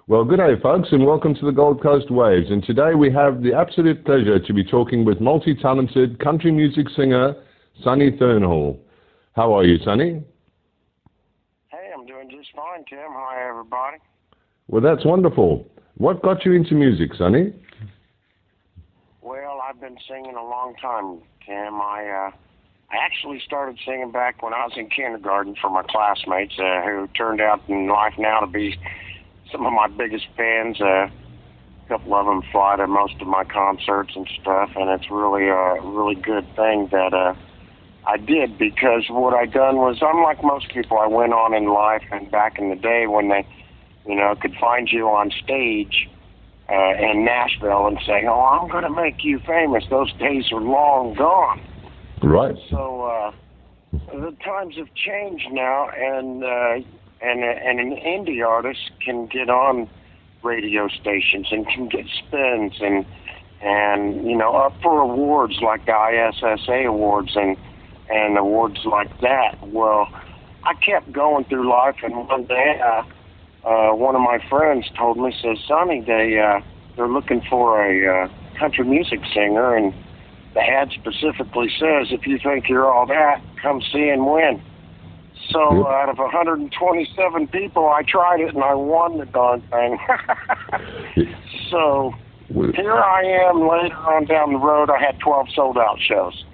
Well, good day, folks, and welcome to the Gold Coast Waves. And today we have the absolute pleasure to be talking with multi-talented country music singer Sonny Thurnall. How are you, Sonny? Hey, I'm doing just fine, Tim. Hi, everybody. Well, that's wonderful. What got you into music, Sonny? Well, I've been singing a long time, Tim. I actually started singing back when I was in kindergarten for my classmates, who turned out in life now to be some of my biggest fans. A couple of them fly to most of my concerts and stuff, and it's really a really good thing that I did, because what I done was, unlike most people, I went on in life, and back in the day when they, could find you on stage in Nashville and say, "Oh, I'm going to make you famous," those days are long gone. Right. So the times have changed now, and an indie artist can get on radio stations and can get spins and up for awards like the ISSA awards and awards like that. Well, I kept going through life, and one day one of my friends told me, says, "Sonny, they're looking for a country music singer, and the ad specifically says, if you think you're all that, come see and win." So out of 127 people, I tried it, and I won the darn thing. So here I am later on down the road. I had 12 sold-out shows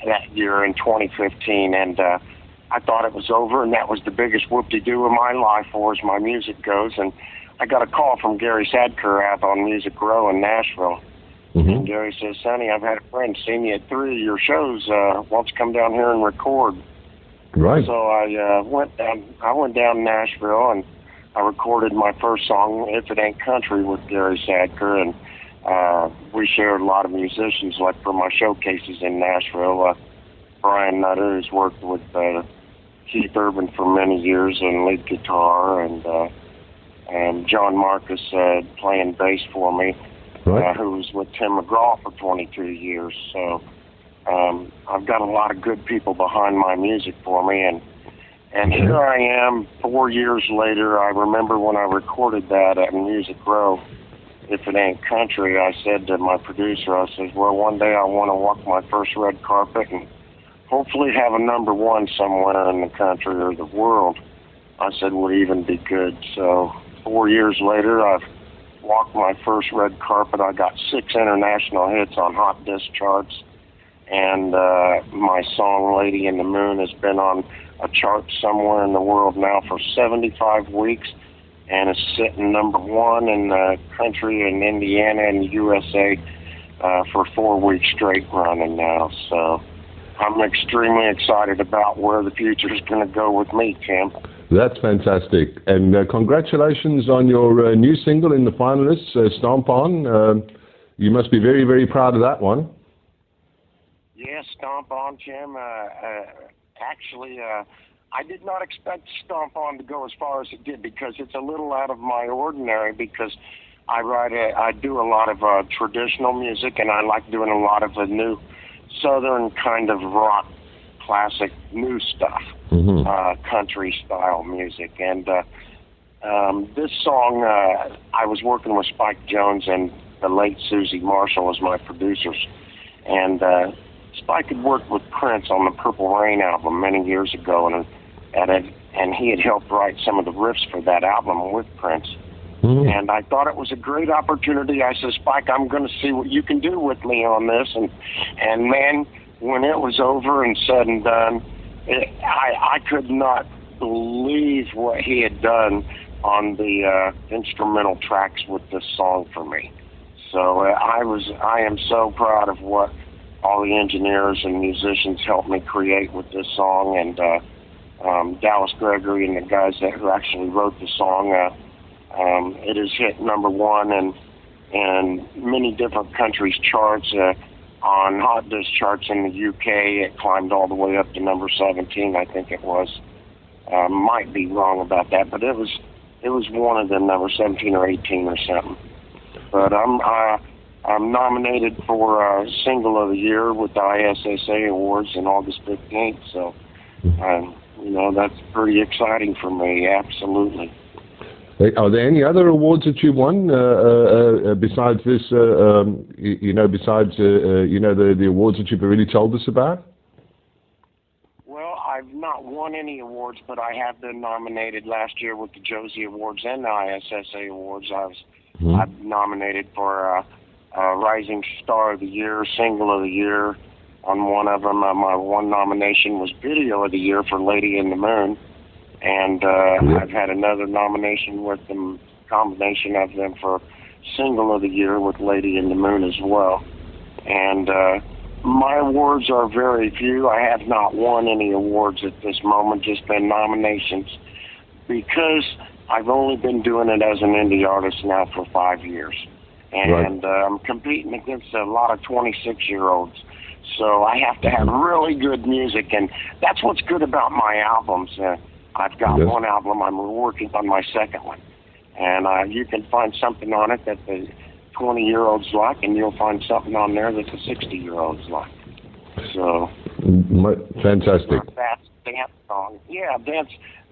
that year in 2015, and I thought it was over, and that was the biggest whoop-de-doo of my life, for as my music goes. And I got a call from Gary Sadker out on Music Row in Nashville. Mm-hmm. And Gary says, "Sonny, I've had a friend see me at 3 of your shows. Why don't you come down here and record?" Right. So I went down to Nashville, and I recorded my first song, "If It Ain't Country," with Gary Sadker, and we shared a lot of musicians, like for my showcases in Nashville. Brian Nutter, who's worked with Keith Urban for many years in lead guitar, and John Marcus playing bass for me, right. Who was with Tim McGraw for 22 years. So I've got a lot of good people behind my music for me, and here I am 4 years later. I remember when I recorded that at Music Row, "If It Ain't Country," I said to my producer, I said, "Well, one day I want to walk my first red carpet and hopefully have a #1 somewhere in the country or the world." I said, "Would even be good." So 4 years later, I've walked my first red carpet. I got 6 international hits on hot disc charts. And my song "Lady in the Moon" has been on a chart somewhere in the world now for 75 weeks, and is sitting #1 in the country in Indiana and the USA for 4 weeks straight running now. So I'm extremely excited about where the future is going to go with me, Tim. That's fantastic. And congratulations on your new single in the finalists, Stomp On. You must be very, very proud of that one. Yes, Stomp On, Jim. Actually, I did not expect Stomp On to go as far as it did, because it's a little out of my ordinary, because I do a lot of traditional music, and I like doing a lot of the new southern kind of rock, classic, new stuff, country style music. And this song, I was working with Spike Jones and the late Susie Marshall as my producers, and Spike had worked with Prince on the Purple Rain album many years ago, and he had helped write some of the riffs for that album with Prince. Mm-hmm. And I thought it was a great opportunity. I said, "Spike, I'm going to see what you can do with me on this." And man, when it was over and said and done, I could not believe what he had done on the instrumental tracks with this song for me. So I am so proud of what all the engineers and musicians helped me create with this song, and Dallas Gregory and the guys who actually wrote the song. It has hit #1 in many different countries' charts. On hot disc charts in the UK, it climbed all the way up to #17, I think it was. Might be wrong about that, but it was one of them, #17 or 18 or something. But I'm nominated for Single of the Year with the ISSA Awards on August 15th, so that's pretty exciting for me, absolutely. Are there any other awards that you won besides this? Besides the awards that you've already told us about? Well, I've not won any awards, but I have been nominated last year with the Josie Awards and the ISSA Awards. I've nominated for Rising Star of the Year, Single of the Year. On one of them, my one nomination was Video of the Year for Lady in the Moon. And I've had another nomination with them, combination of them for Single of the Year with Lady in the Moon as well. And my awards are very few. I have not won any awards at this moment, just been nominations, because I've only been doing it as an indie artist now for 5 years. And I'm competing against a lot of 26-year-olds. So I have to have really good music, and that's what's good about my albums. I've got one album, I'm working on my second one. And you can find something on it that the 20-year-olds like, and you'll find something on there that the 60-year-olds like. So... Fantastic. That's dance song. Yeah,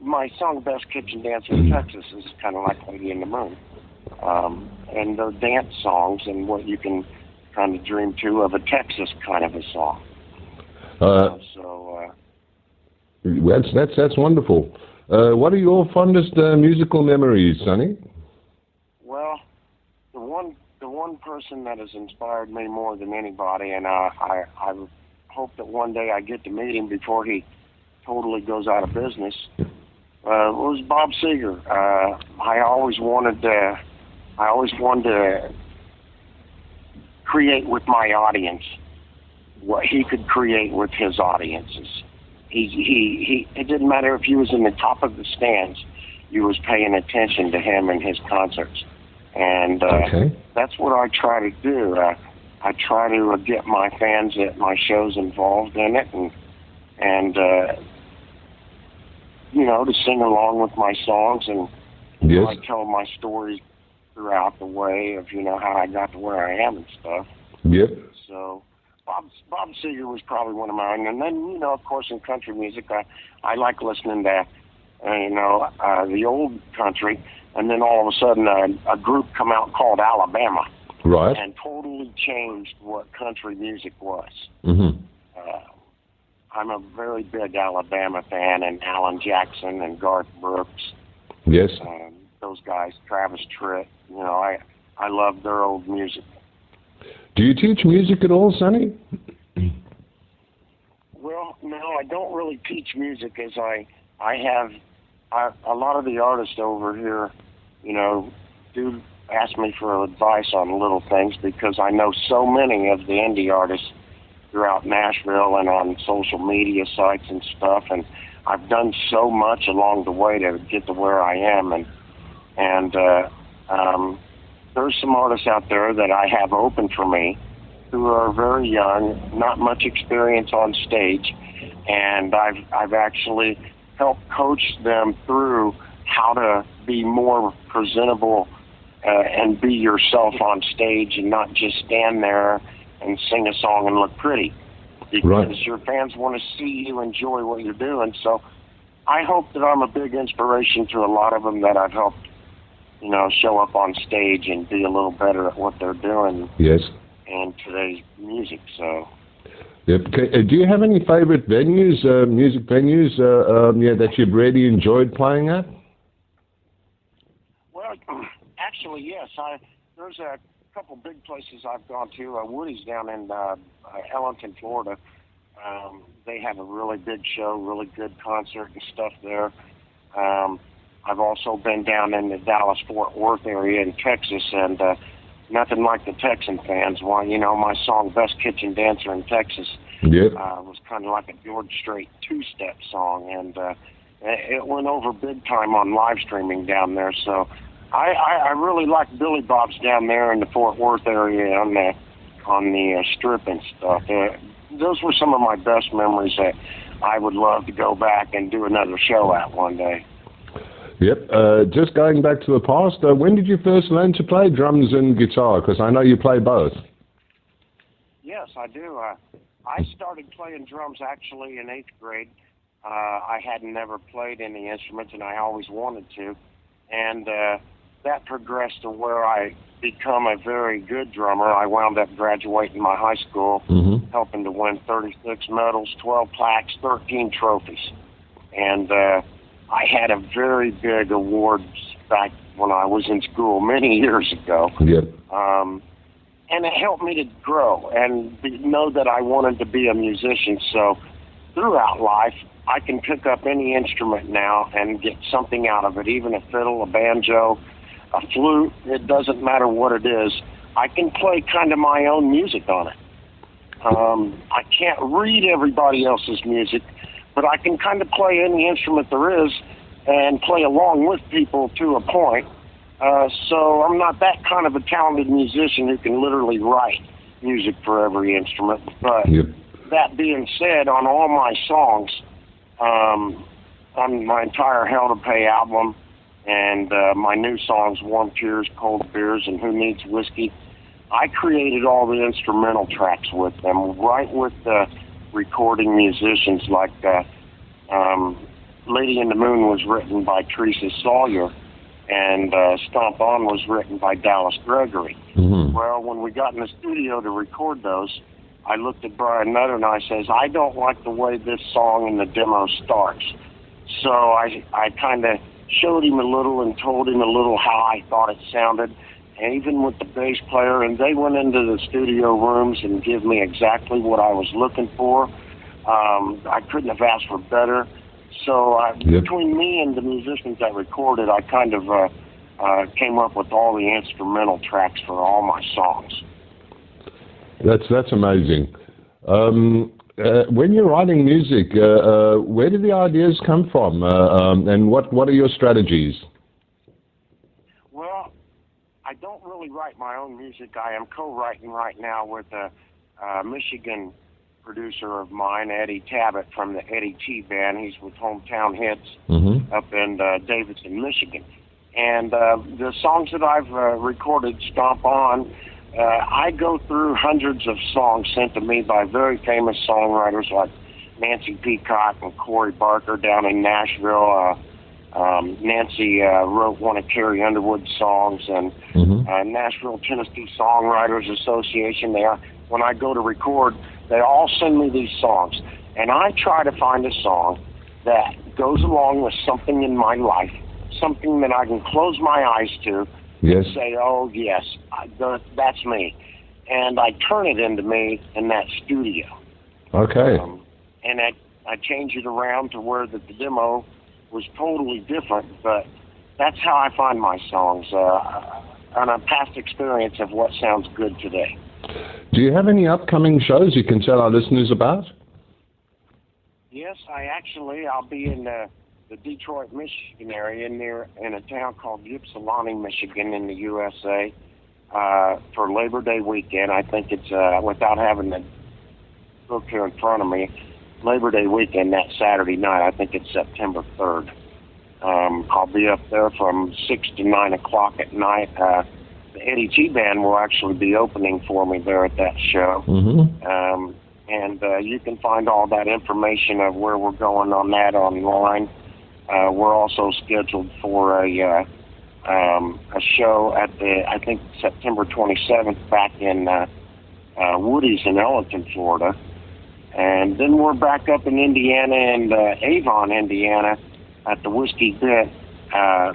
my song Best Kitchen Dancer in Texas is kind of like Lady in the Moon. And they're dance songs and what you can kind of dream to of a Texas kind of a song. That's wonderful. What are your fondest musical memories, Sonny? Well, the one person that has inspired me more than anybody, and I hope that one day I get to meet him before he totally goes out of business, was Bob Seger. I always wanted to create with my audience what he could create with his audiences. It didn't matter if he was in the top of the stands, you was paying attention to him and his concerts. And that's what I try to do. I try to get my fans at my shows involved in it and to sing along with my songs, and I tell my stories throughout the way of, how I got to where I am and stuff. Yep. So Bob Seger was probably one of mine. And then, of course, in country music, I like listening to, the old country. And then all of a sudden, a group come out called Alabama. Right. And totally changed what country music was. Mm-hmm. I'm a very big Alabama fan, and Alan Jackson and Garth Brooks. Yes. Those guys, Travis Tritt. I love their old music. Do you teach music at all, Sonny? Well, no, I don't really teach music, as I have a lot of the artists over here, do ask me for advice on little things, because I know so many of the indie artists throughout Nashville and on social media sites and stuff, and I've done so much along the way to get to where I am, and there's some artists out there that I have open for me who are very young, not much experience on stage, and I've actually helped coach them through how to be more presentable and be yourself on stage, and not just stand there and sing a song and look pretty, because your fans want to see you enjoy what you're doing. So I hope that I'm a big inspiration to a lot of them that I've helped, show up on stage and be a little better at what they're doing. Yes. In today's music. So. Yep. Do you have any favorite venues, music venues, that you've really enjoyed playing at? Well, actually, yes. There's a couple big places I've gone to. Woody's down in Ellington, Florida. They have a really big show, really good concert and stuff there. I've also been down in the Dallas-Fort Worth area in Texas, and nothing like the Texan fans. Well, my song Best Kitchen Dancer in Texas was kind of like a George Strait two-step song, and it went over big time on live streaming down there. So I really like Billy Bob's down there in the Fort Worth area on the Strip and stuff. Those were some of my best memories that I would love to go back and do another show at one day. Yep. Just going back to the past, when did you first learn to play drums and guitar? Because I know you play both. Yes, I do. I started playing drums actually in 8th grade. I had never played any instruments, and I always wanted to. and that progressed to where I become a very good drummer. I wound up graduating my high school, helping to win 36 medals, 12 plaques, 13 trophies. And I had a very big awards back when I was in school many years ago. Yep. And it helped me to grow and know that I wanted to be a musician. So throughout life, I can pick up any instrument now and get something out of it, even a fiddle, a banjo, a flute. It doesn't matter what it is. I can play kind of my own music on it. I can't read everybody else's music, but I can kind of play any instrument there is and play along with people to a point. So I'm not that kind of a talented musician who can literally write music for every instrument. But that being said, on all my songs, on my entire Hell to Pay album and my new songs, Warm Tears, Cold Beers, and Who Needs Whiskey, I created all the instrumental tracks with them, right with the recording musicians. Like Lady in the Moon was written by Teresa Sawyer, and Stomp On was written by Dallas Gregory. Well, when we got in the studio to record those, I looked at Brian Nutter and I says, I don't like the way this song in the demo starts. So I kind of showed him a little and told him a little how I thought it sounded, and even with the bass player, and they went into the studio rooms and gave me exactly what I was looking for. I couldn't have asked for better. So between me and the musicians that recorded, I kind of came up with all the instrumental tracks for all my songs. That's amazing. When you're writing music, where do the ideas come from, and what are your strategies? Well, I don't really write my own music. I am co-writing right now with a Michigan producer of mine, Eddie Tabbitt from the Eddie T Band. He's with Hometown Hits up in Davidson, Michigan. And the songs that I've recorded, Stomp On, I go through hundreds of songs sent to me by very famous songwriters like Nancy Peacock and Corey Barker down in Nashville. Nancy wrote one of Carrie Underwood's songs, and Nashville, Tennessee Songwriters Association. When I go to record, they all send me these songs, and I try to find a song that goes along with something in my life, something that I can close my eyes to and say, oh, yes, that's me. And I turn it into me in that studio. Okay. And I change it around to where the demo was totally different, but that's how I find my songs, on a past experience of what sounds good today. Do you have any upcoming shows you can tell our listeners about? Yes, I'll be in the Detroit, Michigan area in a town called Ypsilanti, Michigan in the USA for Labor Day weekend. I think it's, without having the book here in front of me, Labor Day weekend, that Saturday night. I think it's September 3rd. I'll be up there from 6 to 9 o'clock at night. The Eddie T Band will actually be opening for me there at that show. And you can find all that information of where we're going on that online. We're also scheduled for a show at I think September 27th back in Woody's in Ellington, Florida. And then we're back up in Indiana and Avon, Indiana at the Whiskey Bit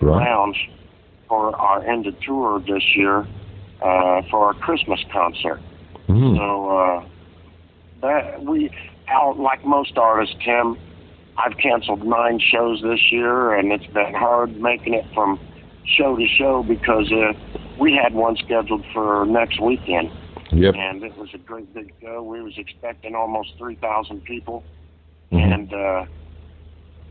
Lounge for our end of tour this year for our Christmas concert. So like most artists, Tim, I've canceled 9 shows this year, and it's been hard making it from show to show because we had one scheduled for next weekend. And it was a great big show. We was expecting almost 3,000 people, and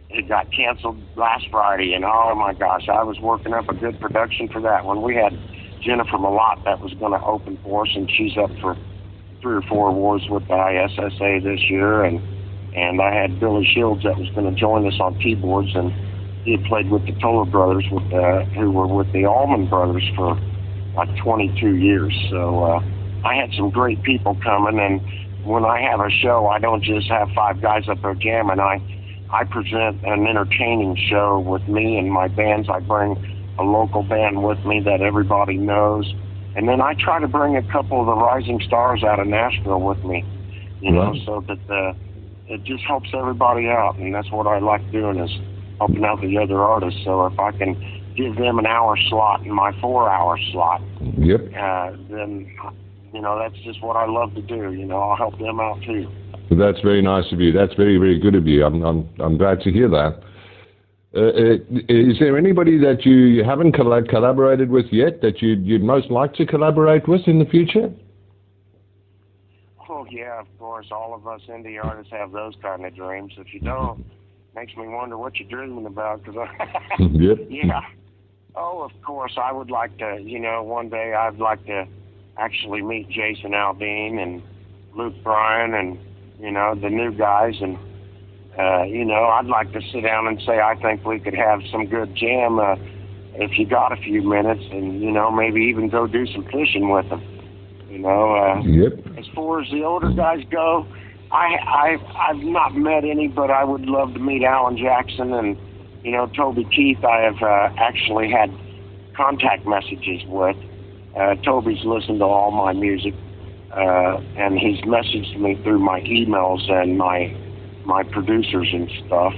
it got canceled last Friday. And oh my gosh, I was working up a good production for that one. We had Jennifer Malott that was going to open for us, and she's up for 3 or 4 awards with the ISSA this year, and I had Billy Shields that was going to join us on keyboards, and he had played with the Toller Brothers, who were with the Allman Brothers for like 22 years. So I had some great people coming, and when I have a show, I don't just have 5 guys up there jamming. I present an entertaining show with me and my bands. I bring a local band with me that everybody knows. And then I try to bring a couple of the rising stars out of Nashville with me, you know, so that it just helps everybody out. And that's what I like doing, is helping out the other artists. So if I can give them an hour slot in my 4-hour slot, then, you know, that's just what I love to do. You know, I'll help them out too. Well, that's very nice of you. That's very, very good of you. I'm glad to hear that. Is there anybody that you haven't collaborated with yet that you'd most like to collaborate with in the future? Oh, yeah, of course. All of us indie artists have those kind of dreams. If you don't, it makes me wonder what you're dreaming about. Yeah. Oh, of course, I would like to, you know, one day I'd like to actually meet Jason Aldean and Luke Bryan and, you know, the new guys. And, you know, I'd like to sit down and say, I think we could have some good jam if you got a few minutes, and, you know, maybe even go do some fishing with them. You know, as far as the older guys go, I've not met any, but I would love to meet Alan Jackson and, you know, Toby Keith. I have actually had contact messages with. Toby's listened to all my music, and he's messaged me through my emails and my producers and stuff.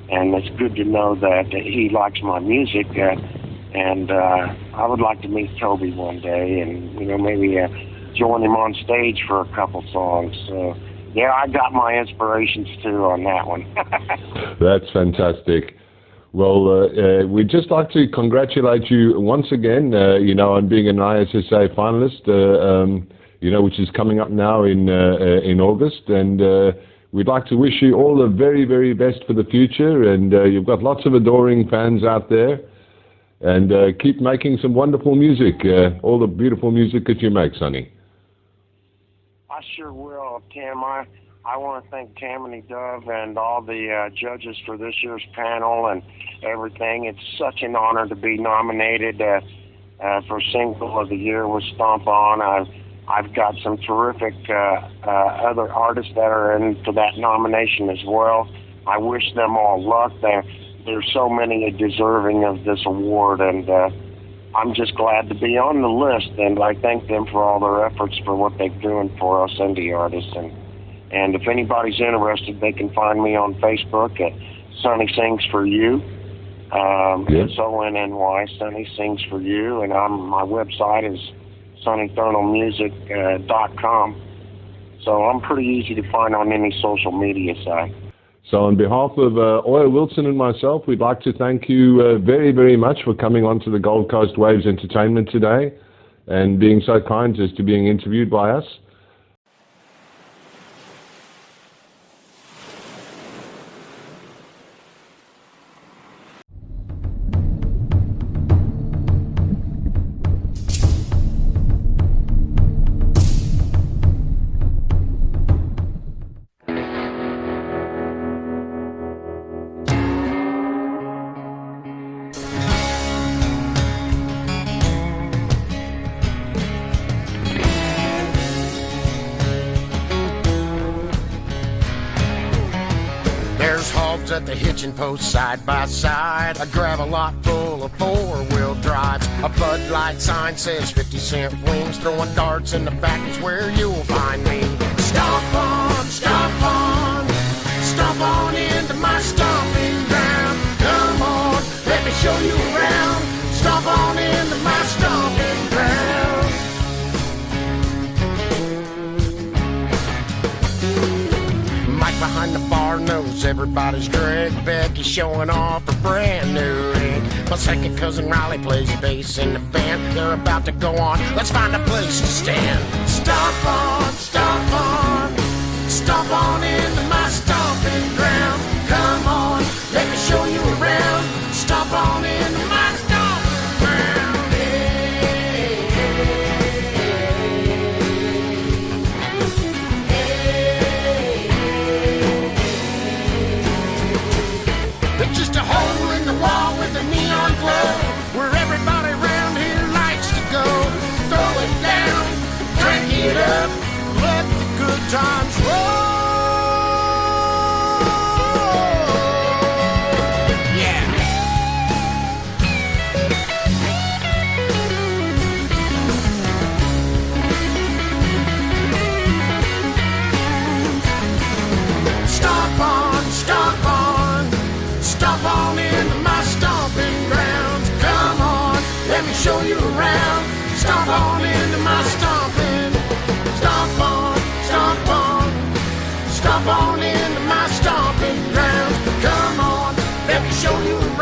And it's good to know that he likes my music. And I would like to meet Toby one day, and, you know, maybe join him on stage for a couple songs. So, yeah, I got my inspirations too on that one. That's fantastic. Well, we'd just like to congratulate you once again, you know, on being an ISSA finalist, you know, which is coming up now in August. And we'd like to wish you all the very, very best for the future. And you've got lots of adoring fans out there. And keep making some wonderful music, all the beautiful music that you make, Sonny. I sure will, Tim. I want to thank Tammany Dove and all the judges for this year's panel and everything. It's such an honor to be nominated for Single of the Year with Stomp On. I've got some terrific other artists that are into that nomination as well. I wish them all luck. There's so many deserving of this award, and I'm just glad to be on the list, and I thank them for all their efforts for what they're doing for us indie artists. And if anybody's interested, they can find me on Facebook at Sonny Sings For You, SONNY, Sonny Sings For You, and my website is sonnythurnallmusic.com. So I'm pretty easy to find on any social media site. So on behalf of Oya Wilson and myself, we'd like to thank you very, very much for coming on to the Gold Coast Waves Entertainment today and being so kind as to being interviewed by us. At the hitching post side by side, a gravel lot full of four-wheel drives. A Bud Light sign says 50-cent wings. Throwing darts in the back is where you'll find me. Stomp on, stomp on, stomp on into my stomping ground. Come on, let me show you around. Stomp on into my stomping ground. Mike behind the bar knows everybody's drink. Becky's showing off a brand new ring. My second cousin Riley plays bass in the band. They're about to go on, let's find a place to stand. Stomp on, stomp on, stomp on into my stomping ground. Come on, let me show you around. Stomp on into my stomping ground. Just a hole in the wall with a neon glow, where everybody around here likes to go. Throw it down, drink it up, let the good times roll. Yeah. show you around. Stomp on into my stomping. Stomp on, stomp on. Stomp on into my stomping grounds. Come on, let me show you around.